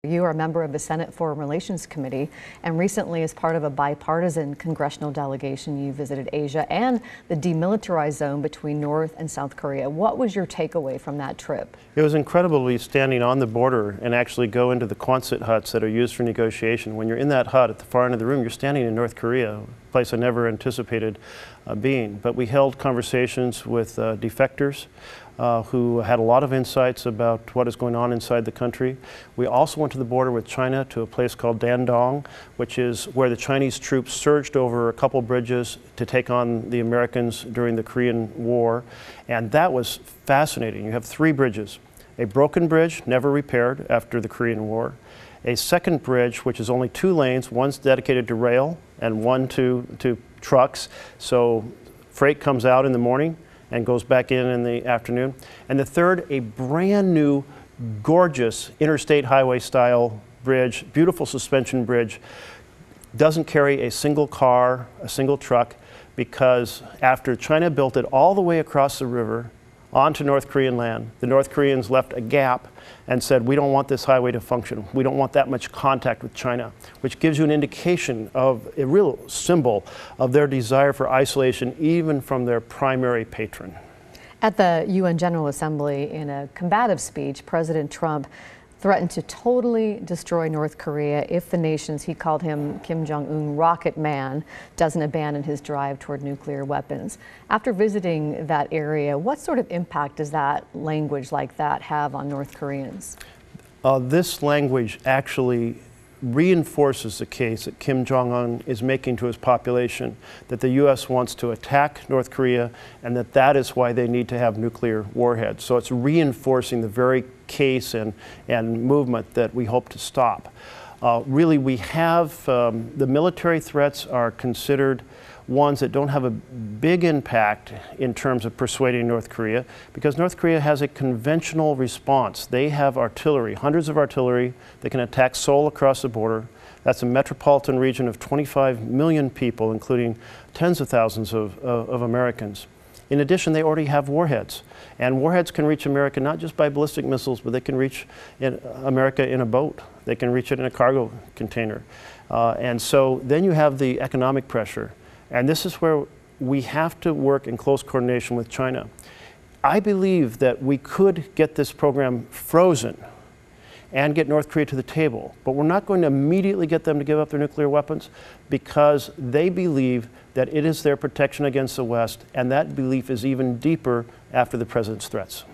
You are a member of the Senate Foreign Relations Committee, and recently, as part of a bipartisan congressional delegation, you visited Asia and the demilitarized zone between North and South Korea. What was your takeaway from that trip? It was incredible to be standing on the border and actually go into the Quonset huts that are used for negotiation. When you're in that hut at the far end of the room, you're standing in North Korea, a place I never anticipated being. But we held conversations with defectors who had a lot of insights about what is going on inside the country. We also went to the border with China to a place called Dandong, which is where the Chinese troops surged over a couple bridges to take on the Americans during the Korean War. And that was fascinating. You have 3 bridges. A broken bridge, never repaired after the Korean War. A second bridge, which is only 2 lanes, one's dedicated to rail and one to trucks. So freight comes out in the morning and goes back in the afternoon. And the third, a brand new, gorgeous interstate highway style bridge, beautiful suspension bridge, doesn't carry a single car, a single truck, because after China built it all the way across the river onto North Korean land, the North Koreans left a gap and said, we don't want this highway to function. We don't want that much contact with China, which gives you an indication of a real symbol of their desire for isolation, even from their primary patron. At the UN General Assembly, in a combative speech, President Trump threatened to totally destroy North Korea if the nation's, he called him Kim Jong-un, rocket man, doesn't abandon his drive toward nuclear weapons. After visiting that area, what sort of impact does that language like that have on North Koreans? This language actually reinforces the case that Kim Jong-un is making to his population, that the U.S. wants to attack North Korea and that is why they need to have nuclear warheads. So it's reinforcing the very case and movement that we hope to stop. Really, we have, the military threats are considered ones that don't have a big impact in terms of persuading North Korea, because North Korea has a conventional response. They have artillery, hundreds of artillery. They can attack Seoul across the border. That's a metropolitan region of 25 million people, including tens of thousands of Americans. In addition, they already have warheads. And warheads can reach America not just by ballistic missiles, but they can reach America in a boat. They can reach it in a cargo container. And so then you have the economic pressure. And this is where we have to work in close coordination with China. I believe that we could get this program frozen and get North Korea to the table, but we're not going to immediately get them to give up their nuclear weapons, because they believe that it is their protection against the West, and that belief is even deeper after the president's threats.